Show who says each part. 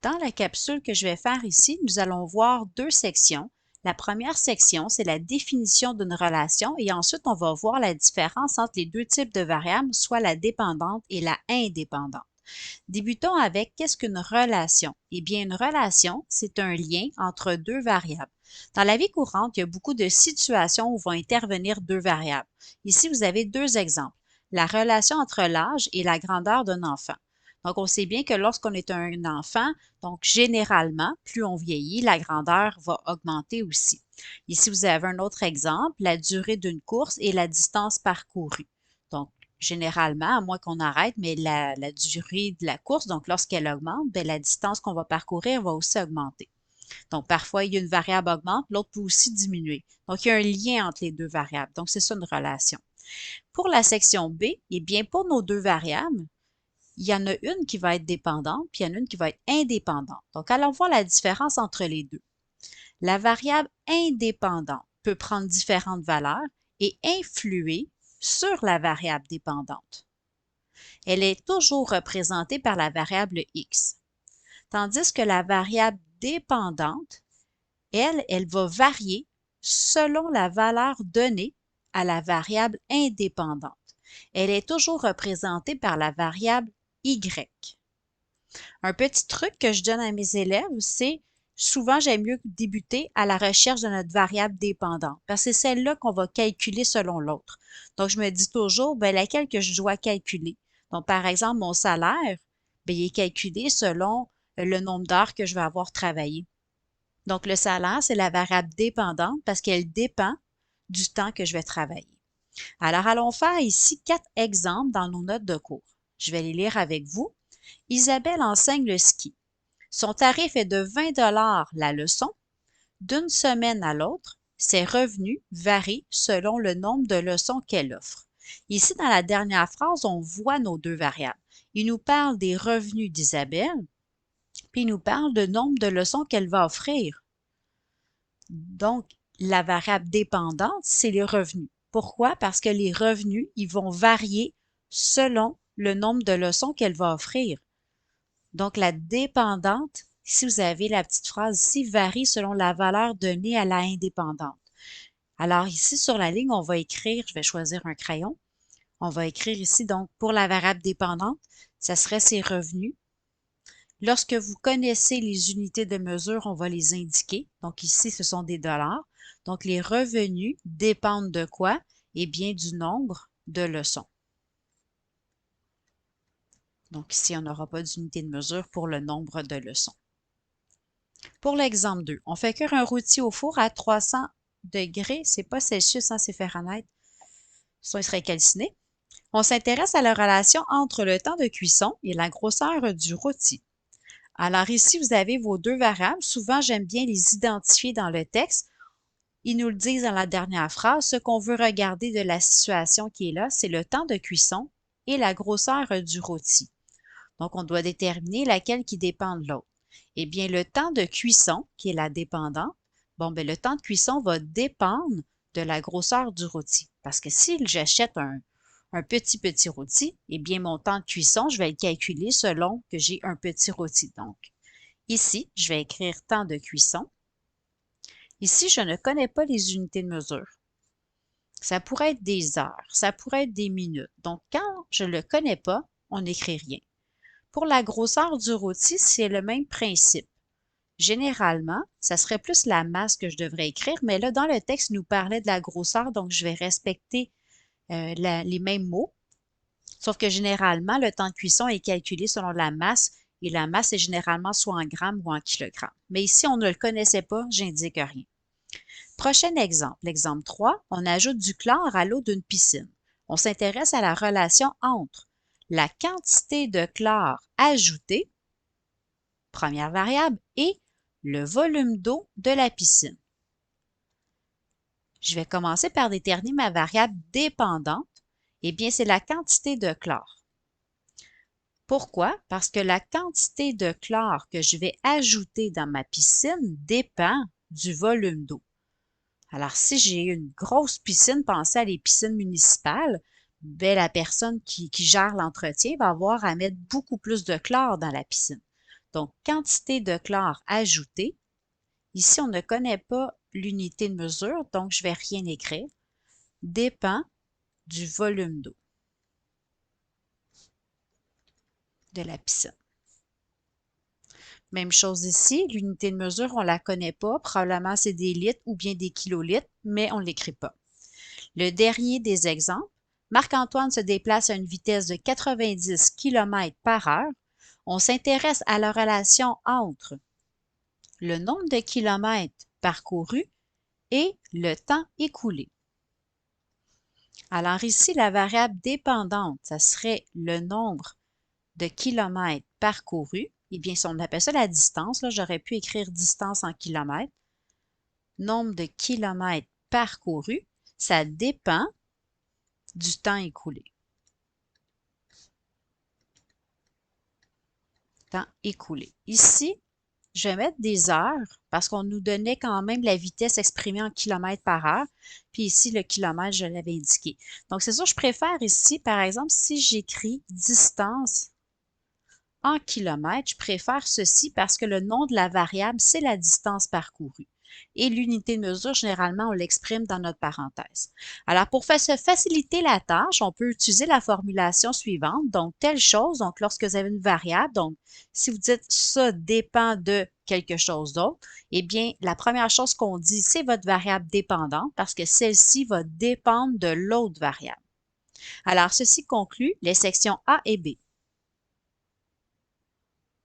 Speaker 1: Dans la capsule que je vais faire ici, nous allons voir deux sections. La première section, c'est la définition d'une relation et ensuite, on va voir la différence entre les deux types de variables, soit la dépendante et la indépendante. Débutons avec qu'est-ce qu'une relation? Eh bien, une relation, c'est un lien entre deux variables. Dans la vie courante, il y a beaucoup de situations où vont intervenir deux variables. Ici, vous avez deux exemples. La relation entre l'âge et la grandeur d'un enfant. Donc, on sait bien que lorsqu'on est un enfant, donc généralement, plus on vieillit, la grandeur va augmenter aussi. Ici, vous avez un autre exemple, la durée d'une course et la distance parcourue. Donc, généralement, à moins qu'on arrête, mais la durée de la course, donc lorsqu'elle augmente, bien, la distance qu'on va parcourir va aussi augmenter. Donc, parfois, il y a une variable augmente, l'autre peut aussi diminuer. Donc, il y a un lien entre les deux variables. Donc, c'est ça une relation. Pour la section B, eh bien, pour nos deux variables, il y en a une qui va être dépendante, puis il y en a une qui va être indépendante. Donc, allons voir la différence entre les deux. La variable indépendante peut prendre différentes valeurs et influer sur la variable dépendante. Elle est toujours représentée par la variable x, tandis que la variable dépendante, elle va varier selon la valeur donnée à la variable indépendante. Elle est toujours représentée par la variable y. Un petit truc que je donne à mes élèves, c'est souvent j'aime mieux débuter à la recherche de notre variable dépendante parce que c'est celle-là qu'on va calculer selon l'autre. Donc, je me dis toujours, bien, laquelle que je dois calculer. Donc, par exemple, mon salaire, bien, il est calculé selon le nombre d'heures que je vais avoir travaillé. Donc, le salaire, c'est la variable dépendante parce qu'elle dépend du temps que je vais travailler. Alors, allons faire ici 4 exemples dans nos notes de cours. Je vais les lire avec vous. Isabelle enseigne le ski. Son tarif est de 20 $ la leçon. D'une semaine à l'autre, ses revenus varient selon le nombre de leçons qu'elle offre. Ici, dans la dernière phrase, on voit nos deux variables. Il nous parle des revenus d'Isabelle, puis il nous parle du nombre de leçons qu'elle va offrir. Donc, la variable dépendante, c'est les revenus. Pourquoi? Parce que les revenus, ils vont varier selon le nombre de leçons qu'elle va offrir. Donc, la dépendante, ici vous avez la petite phrase ici, varie selon la valeur donnée à la indépendante. Alors ici, sur la ligne, on va écrire, je vais choisir un crayon, on va écrire ici, donc, pour la variable dépendante, ça serait ses revenus. Lorsque vous connaissez les unités de mesure, on va les indiquer. Donc ici, ce sont des dollars. Donc les revenus dépendent de quoi? Eh bien, du nombre de leçons. Donc ici, on n'aura pas d'unité de mesure pour le nombre de leçons. Pour l'exemple 2, on fait cuire un rôti au four à 300 degrés. C'est pas Celsius, hein, c'est Fahrenheit. Sinon, il serait calciné. On s'intéresse à la relation entre le temps de cuisson et la grosseur du rôti. Alors ici, vous avez vos deux variables. Souvent, j'aime bien les identifier dans le texte. Ils nous le disent dans la dernière phrase. Ce qu'on veut regarder de la situation qui est là, c'est le temps de cuisson et la grosseur du rôti. Donc, on doit déterminer laquelle qui dépend de l'autre. Eh bien, le temps de cuisson, qui est la dépendante, bon, bien, le temps de cuisson va dépendre de la grosseur du rôti. Parce que si j'achète un petit rôti, eh bien, mon temps de cuisson, je vais le calculer selon que j'ai un petit rôti. Donc, ici, je vais écrire temps de cuisson. Ici, je ne connais pas les unités de mesure. Ça pourrait être des heures, ça pourrait être des minutes. Donc, quand je ne le connais pas, on n'écrit rien. Pour la grosseur du rôti, c'est le même principe. Généralement, ça serait plus la masse que je devrais écrire, mais là, dans le texte, il nous parlait de la grosseur, donc je vais respecter les mêmes mots. Sauf que généralement, le temps de cuisson est calculé selon la masse, et la masse est généralement soit en grammes ou en kilogrammes. Mais ici, on ne le connaissait pas, j'indique rien. Prochain exemple, l'exemple 3, on ajoute du chlore à l'eau d'une piscine. On s'intéresse à la relation entre la quantité de chlore ajoutée, première variable, et le volume d'eau de la piscine. Je vais commencer par déterminer ma variable dépendante. Eh bien, c'est la quantité de chlore. Pourquoi? Parce que la quantité de chlore que je vais ajouter dans ma piscine dépend du volume d'eau. Alors, si j'ai une grosse piscine, pensez à les piscines municipales, bien, la personne qui gère l'entretien va avoir à mettre beaucoup plus de chlore dans la piscine. Donc, quantité de chlore ajoutée. Ici, on ne connaît pas l'unité de mesure, donc je ne vais rien écrire. Dépend du volume d'eau de la piscine. Même chose ici, l'unité de mesure, on ne la connaît pas. Probablement, c'est des litres ou bien des kilolitres, mais on ne l'écrit pas. Le dernier des exemples, Marc-Antoine se déplace à une vitesse de 90 km par heure. On s'intéresse à la relation entre le nombre de kilomètres parcourus et le temps écoulé. Alors ici, la variable dépendante, ça serait le nombre de kilomètres parcourus. Eh bien, si on appelle ça la distance, là, j'aurais pu écrire distance en kilomètres. Nombre de kilomètres parcourus, ça dépend du temps écoulé. Temps écoulé. Ici, je vais mettre des heures parce qu'on nous donnait quand même la vitesse exprimée en kilomètres par heure. Puis ici, le kilomètre, je l'avais indiqué. Donc, c'est sûr, je préfère ici, par exemple, si j'écris distance en kilomètres, je préfère ceci parce que le nom de la variable, c'est la distance parcourue. Et l'unité de mesure, généralement, on l'exprime dans notre parenthèse. Alors, pour se faciliter la tâche, on peut utiliser la formulation suivante. Donc, telle chose, donc lorsque vous avez une variable, donc si vous dites ça dépend de quelque chose d'autre, eh bien, la première chose qu'on dit, c'est votre variable dépendante parce que celle-ci va dépendre de l'autre variable. Alors, ceci conclut les sections A et B.